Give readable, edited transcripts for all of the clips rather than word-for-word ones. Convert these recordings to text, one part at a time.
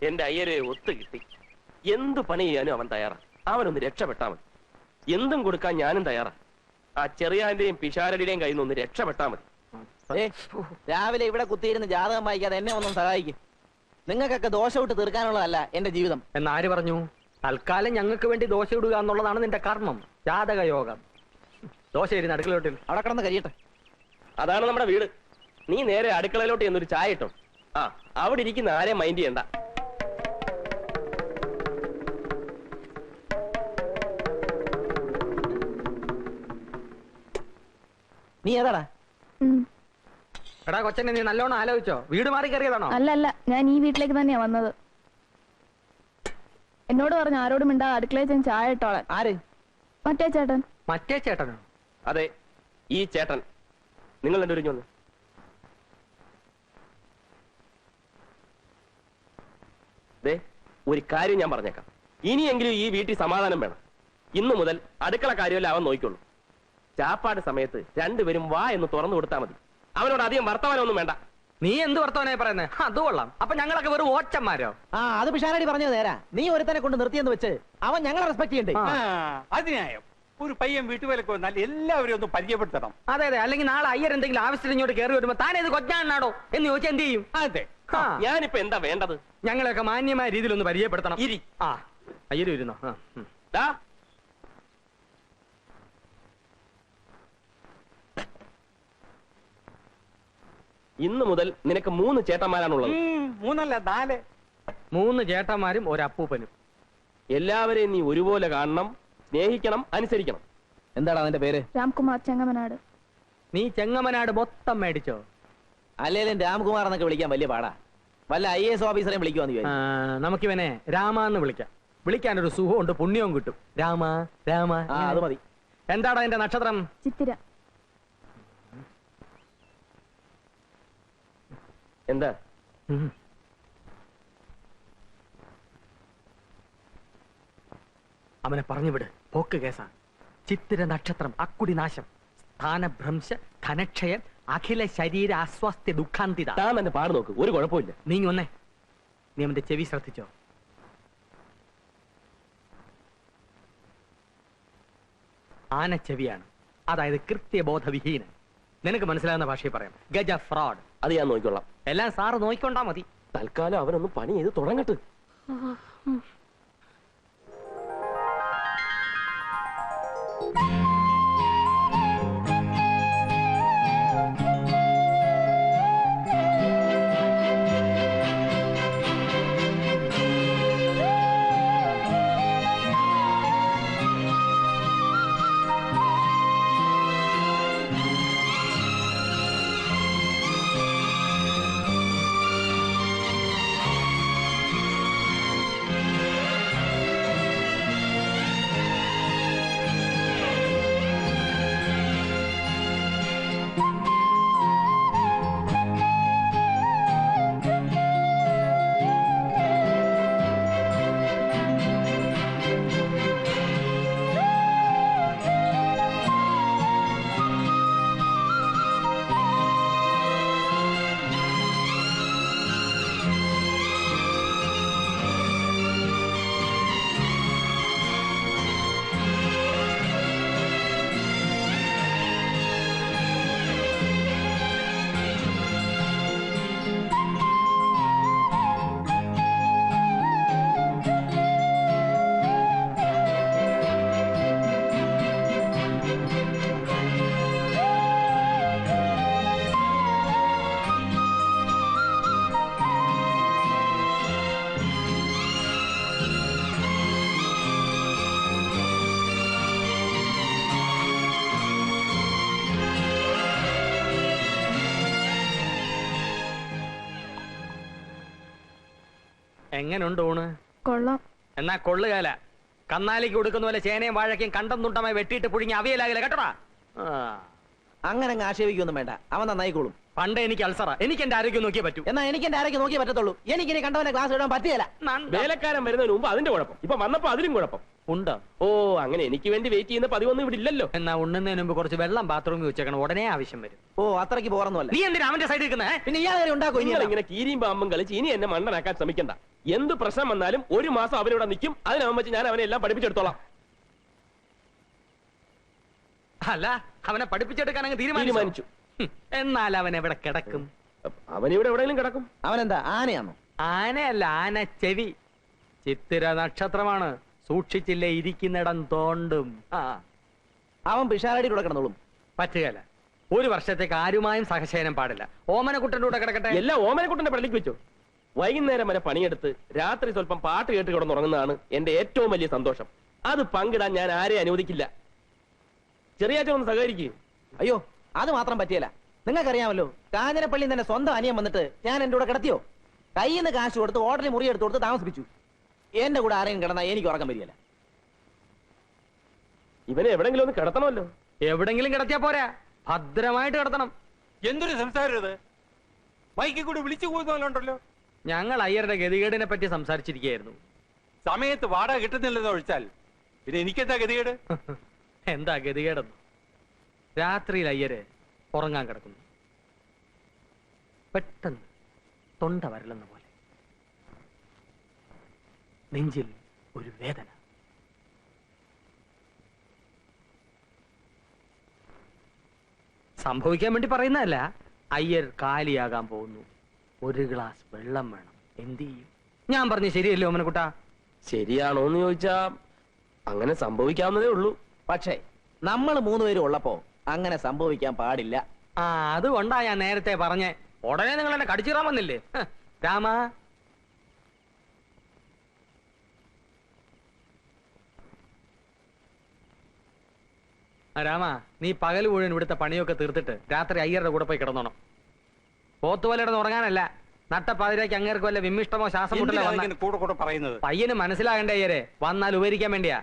എന്റെ അയ്യരെ ഒത്തു കിട്ടി. എന്ത് പണി ചെയ്യാനും അവൻ തയ്യാറാ. അവനൊന്ന് രക്ഷപ്പെട്ടാ മതി. എന്തും കൊടുക്കാൻ ഞാനും തയ്യാറാ. ആ ചെറിയാന്റെയും പിഷാരടിയുടെയും കയ്യിൽ നിന്ന് ഒന്ന് രക്ഷപ്പെട്ടാ മതി. രാവിലെ ഇവിടെ കുത്തിയിരുന്ന് ജാതകം വായിക്കാതെ എന്നെ ഒന്നും സഹായിക്കും. നിങ്ങൾക്കൊക്കെ ദോശ വിട്ട് തീർക്കാനുള്ളതല്ല എന്റെ ജീവിതം. എന്നാര് പറഞ്ഞു? തൽക്കാലം ഞങ്ങൾക്ക് വേണ്ടി ദോശ ഇടുക എന്നുള്ളതാണ് നിന്റെ കർമ്മം, ജാതക യോഗം. ദോശ ഇരുന്ന് അടുക്കളയോട്ടിൽ അവിടെ കിടന്ന് കരിയട്ടെ. അതാണ് നമ്മുടെ വീട്. നീ നേരെ അടുക്കളയിലോട്ട് എന്നൊരു ചായ ഇട്ടോ. ആ, അവിടെ ഇരിക്കുന്ന ആരെയും മൈൻഡ് ചെയ്യണ്ട. നീ ഏതാടാ? എടാ കൊച്ചനെ, നീ നല്ലോണം ആലോചിച്ചോ? വീട് മാറി കയറിയതാണോ? അല്ല, ഞാൻ ഈ വീട്ടിലേക്ക് തന്നെയാ വന്നത്. എന്നോട് പറഞ്ഞു ആരോടും മിണ്ടാ അടുക്കളയിൽ ചെന്ന് ചായ ഇട്ടോളാൻ. ആര്? മറ്റേ ചേട്ടൻ. മറ്റേ ചേട്ടനോ? അതെ, ഈ ചേട്ടൻ. നിങ്ങൾ എന്റെ ഒരു വന്ന്. ദേ, ഒരു കാര്യം ഞാൻ പറഞ്ഞേക്കാം. ഇനിയെങ്കിലും ഈ വീട്ടിൽ സമാധാനം വേണം. ഇന്നു മുതൽ അടുക്കള കാര്യമല്ല അവൻ നോക്കിക്കൊള്ളു. ചാപ്പാട് സമയത്ത് രണ്ടുപേരും വാ എന്ന് തുറന്നു കൊടുത്താൽ മതി. അവനോട് അധികം വർത്തമാനമൊന്നും വേണ്ട. നീ എന്ത് വർത്തമാനായി പറയുന്നത്? അത് കൊള്ളാം. അപ്പൊ ഞങ്ങളൊക്കെ വെറും ഓച്ചന്മാരോ? അത് പിഷാരടി പറഞ്ഞത് നേരാ. നീ ഒരുത്തനെ കൊണ്ട് നിർത്തിയെന്ന് വെച്ച് അവൻ ഞങ്ങളെ റെസ്പെക്ട് ചെയ്യണ്ടേ? അതിനായം ഒരു പയ്യൻ വീട്ടുവേലക്ക് വന്നാൽ എല്ലാവരും ഒന്ന് പരിചയപ്പെടുത്തണം. അതെ അതെ, അല്ലെങ്കിൽ നാളെ അയ്യർ എന്തെങ്കിലും ആവശ്യത്തിന് ഇങ്ങോട്ട് കയറി വരുമ്പോ താനേത് കൊച്ചാണോ എന്ന് ചോദിച്ചാൽ എന്ത് ചെയ്യും? അതെ, ഞാനിപ്പോ എന്താ വേണ്ടത്? ഞങ്ങളെയൊക്കെ മാന്യമായ രീതിയിൽ ഒന്ന് പരിചയപ്പെടുത്തണം. ഇരി. ആ, അയ്യരും ഇരുന്നോ? ഇന്നു മുതൽ നിനക്ക് 3 ചേട്ടന്മാരാണുള്ളത്. 3 അല്ല 4. 3 ചേട്ടന്മാരും ഒരപ്പൂപ്പനും. എല്ലാവരെയും നീ ഒരുപോലെ കാണണം, സ്നേഹിക്കണം, അനുസരിക്കണം. എന്താടാ അതിന്റെ പേര്? രാംകുമാർ ചെങ്ങമനാട്. നീ ചെങ്ങമനാട് മൊത്തം മേടിച്ചോ? അല്ലേലും രാംകുമാർ എന്നൊക്കെ വിളിക്കാൻ വലിയ പാടാ. വല്ല IAS ഓഫീസറെയും വിളിക്കുവാന്ന് ചോദിച്ചു. നമുക്കിവനെ രാമാന്ന് വിളിക്കാം. വിളിക്കാനൊരു സുഖമുണ്ട്, പുണ്യവും കിട്ടും. രാമ രാമ. അത് മതി. എന്താടാ എന്റെ നക്ഷത്രം? ചിത്തിര. എന്താ? അവനെ പറഞ്ഞുവിട്, പോക്ക് കേസാ. ചിത്തിര നക്ഷത്രം, അക്കുടി നാശം, സ്ഥാനഭ്രംശ, ധനക്ഷയൻ, അഖില ശരീര അസ്വാസ്ഥ്യ ദുഃഖാന്തിത. താൻ തന്നെ പാട് നോക്ക്, ഒരു കുഴപ്പമില്ല. നീ ഒന്നേ, നീ അവന്റെ ചെവി ശ്രദ്ധിച്ചോ? ആനച്ചെവിയാണ്, അതായത് കൃത്യബോധവിഹീനൻ. നിനക്ക് മനസ്സിലാകുന്ന ഭാഷയിൽ പറയാം, ഗജ ഫ്രോഡ്. അത് ഞാൻ നോക്കിക്കൊള്ളാം. എല്ലാം സാറ് നോക്കിക്കൊണ്ടാ മതി. തൽക്കാലം അവനൊന്ന് പണി ചെയ്ത് തുടങ്ങട്ടെ. എങ്ങനുണ്ട് ഊണ്? കൊള്ളാം. എന്നാ കൊള്ളുകാല. കന്നാലിക്ക് കൊടുക്കുന്ന പോലെ ചേനയും വാഴയ്ക്കും കണ്ടം തുണ്ടമായി വെട്ടിയിട്ട് പുഴുങ്ങി അവിയലാകില്ല കേട്ടോടാ. അങ്ങനെ ആക്ഷേപിക്കൊന്നും വേണ്ട, അവൻ നന്നായിക്കോളും. പണ്ട് എനിക്ക് അൾസറ, എനിക്ക് എന്റെ ആരോഗ്യം നോക്കിയേ പറ്റൂ. എന്നാ എനിക്ക് എന്റെ ആരോഗ്യം നോക്കിയേ പറ്റത്തുള്ളൂ. എനിക്ക് ഇനി കണ്ടവനെ ക്ലാസ് ഇടാൻ പറ്റിയല്ല. വേലക്കാരൻ വരുന്നതിന് മുമ്പ് അതിന്റെ കുഴപ്പം, ഇപ്പൊ വന്നപ്പോ അതിലും കുഴപ്പം. ഉണ്ടോ? ഓ, അങ്ങനെ എനിക്ക് വേണ്ടി വെയിറ്റ് ചെയ്യുന്ന പതിവൊന്നും ഇവിടെ ഇല്ലല്ലോ. എന്നാ ഉണ്ണുന്നതിന് മുമ്പ് കുറച്ച് വെള്ളം ബാത്റൂമിൽ വെച്ചേക്കണം, ഉടനെ ആവശ്യം വരും. ഓ, അത്രയ്ക്ക് പോറൊന്നുമല്ല. നീ എന്തിനാ അവന്റെ സൈഡിൽ നിൽക്കുന്നേ? പിന്നെ ഇയാളെ ഉണ്ടാക്കും. നിങ്ങൾ ഇങ്ങനെ കീരിയും പാമ്പും കളിച്ച് ഇനി എന്നെ മണ്ണനാക്കാൻ ശ്രമിക്കണ്ട. എന്ത് പ്രശ്നം വന്നാലും ഒരു മാസം അവനിവിടെ നിൽക്കും. അതിനാവും വെച്ച് ഞാൻ അവനെ എല്ലാം പഠിപ്പിച്ചെടുത്തോളാം. അല്ല, അവനെ പഠിപ്പിച്ചെടുക്കാൻ അങ്ങ് തീരുമാനിച്ചു. എന്നാൽ അവൻ എവിടെ കിടക്കും? അവനിവിടെ എവിടെയെങ്കിലും കിടക്കും. അവനെന്താ ആനയാണോ? ആനയല്ല, ആന ചെവി. ചിത്തിര നക്ഷത്രമാണ്, സൂക്ഷിച്ചില്ലേ ഇരിക്കുന്നിടം തോണ്ടും. അവൻ പിഷാരടിയുടെ കൂടെ കിടന്നോളും. പറ്റുകയല്ല, ഒരു വർഷത്തേക്ക് ആരുമായും സഹശയനം പാടില്ല. ഓമനക്കുട്ടന്റെ കൂടെ കിടക്കട്ടെ. എല്ലാം ഓമനക്കുട്ടന്റെ പള്ളിക്ക് വെച്ചു. വൈകുന്നേരം വരെ പണിയെടുത്ത് രാത്രി സ്വല്പം പാട്ട് കേട്ട് കിടന്നുറങ്ങുന്നതാണ് എന്റെ ഏറ്റവും വലിയ സന്തോഷം. അത് പങ്കിടാൻ ഞാൻ ആരെയും അനുവദിക്കില്ല. ചെറിയാറ്റം ഒന്ന് സഹകരിക്കും. അയ്യോ, അത് മാത്രം പറ്റിയല്ല. നിങ്ങൾക്കറിയാമല്ലോ, കാഞ്ഞിരപ്പള്ളിയിൽ തന്നെ സ്വന്തം അനിയൻ വന്നിട്ട് ഞാൻ എന്റെ കൂടെ കിടത്തിയോ? കയ്യിൽ നിന്ന് കാശ് കൊടുത്ത് ഹോട്ടലിൽ മുറി എടുത്ത് കൊടുത്ത് താമസിപ്പിച്ചു. എന്റെ കൂടെ ആരെയും കിടന്നാൽ എനിക്ക് ഉറക്കം വരികയില്ല. ഇവനെ എവിടെങ്കിലും ഒന്ന് കിടത്തണമല്ലോ. എവിടെങ്കിലും കിടത്തിയാ പോരാ, ഭദ്രമായിട്ട് കിടത്തണം. എന്തൊരു സംസാരം ഇത്! മൈക്കിൽ കൂടി വിളിച്ചു പോകുന്നല്ലോ. ഞങ്ങൾ അയ്യരുടെ ഗതികേടിനെ പറ്റി സംസാരിച്ചിരിക്കുകയായിരുന്നു. സമയത്ത് വാടക കിട്ടുന്നില്ലെന്ന് ഒഴിച്ചാൽ പിന്നെ എനിക്കെന്താ ഗതികേട്? എന്താ ഗതികേടെന്ന്? രാത്രിയിൽ അയ്യര് ഉറങ്ങാൻ കിടക്കുന്നു. പെട്ടെന്ന് തൊണ്ട വരലെന്ന പോലെ നെഞ്ചിൽ ഒരു വേദന. സംഭവിക്കാൻ വേണ്ടി പറയുന്നതല്ല. അയ്യർ കാലിയാകാൻ പോകുന്നു. ഒരു ഗ്ലാസ് വെള്ളം വേണം. എന്ത് ചെയ്യും? ഞാൻ പറഞ്ഞു ശരിയല്ലോ ഓമനക്കുട്ടാ? ശരിയാണോന്ന് ചോദിച്ചാ അങ്ങനെ സംഭവിക്കാവുന്നതേ ഉള്ളൂ. പക്ഷേ നമ്മൾ മൂന്നുപേരും ഉള്ളപ്പോ അങ്ങനെ സംഭവിക്കാൻ പാടില്ല. ആ, അതുകൊണ്ടാ ഞാൻ നേരത്തെ പറഞ്ഞേ. ഉടനെ നിങ്ങൾ എന്നെ കടിച്ചിറാൻ വന്നില്ലേ? രാമ, രാമ, നീ പകൽ മുഴുവൻ ഇവിടുത്തെ പണിയൊക്കെ തീർത്തിട്ട് രാത്രി അയ്യരുടെ കൂടെ പോയി കിടന്നോണം. പോത്തുപോലെ ഉറങ്ങാനല്ല. നട്ടപ്പാതിരാക്ക് അങ്ങേർക്ക് വല്ല വിമ്മിഷ്ടമോ ശ്വാസം മുട്ടലോ എന്തിനാ വന്നാ ഇങ്ങനെ കൂടെ കൂടെ പറയുന്നത്? പയ്യന് മനസ്സിലാകണ്ടേ അയ്യരെ? വന്നാൽ ഉപകരിക്കാൻ വേണ്ടിയാ.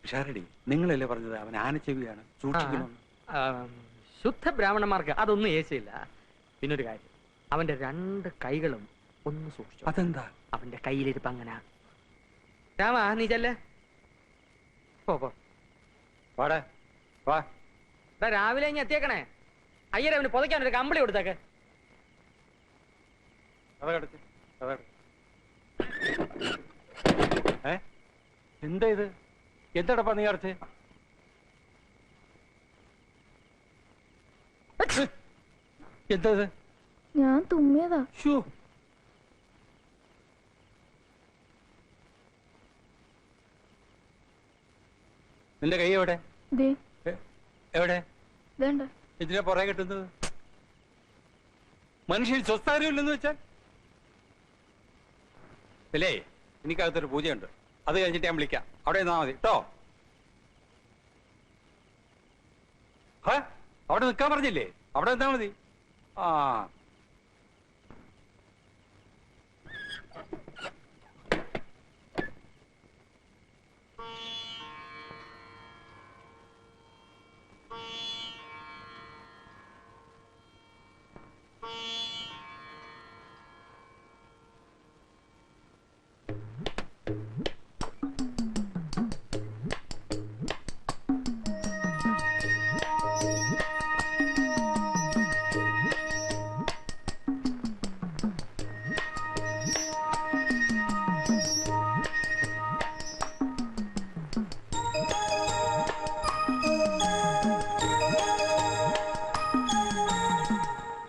ഷാരടി, നിങ്ങളല്ലേ പറഞ്ഞത് അവൻ ആനച്ചെവിയാണ്, സൂക്ഷിക്കണം. ശുദ്ധ ബ്രാഹ്മണന്മാർക്ക് അതൊന്നും ഏശയില്ല. പിന്നൊരു കാര്യം, അവന്റെ രണ്ട് കൈകളും ഒന്ന് സൂക്ഷിച്ചു. അതെന്താ? അവന്റെ കയ്യിലിരിപ്പ് അങ്ങനെ. രാമ, നീ ചെല്ലേ. പോ പോ. വാടാ, വാ. രാവിലെ ഇനി എത്തിയേക്കണേ. അയ്യരെ അവന് പുതയ്ക്കാൻ ഒരു കമ്പിളി കൊടുത്തേക്ക്. എന്താ ഇത്? എന്താടപ്പാ നീ അടച്ച്? എന്താ ഇത്? ഞാൻ തുമ്മിയതാ. ശ്ശോ. നിന്റെ കൈ എവിടെ? ദേ എവിടെ? ഇതേണ്ട. ഇതിനെ പുറകെ കിട്ടുന്നത്? മനുഷ്യൻ സ്വസ്ഥാനമില്ലെന്ന് വെച്ചാൽ അല്ലേ? എനിക്കകത്തൊരു പൂജയുണ്ട്, അത് കഴിഞ്ഞിട്ട് ഞാൻ വിളിക്കാം. അവിടെ നിന്നാ മതി കേട്ടോ. അവിടെ നിൽക്കാൻ പറഞ്ഞില്ലേ? അവിടെ നിന്നാ മതി. ആ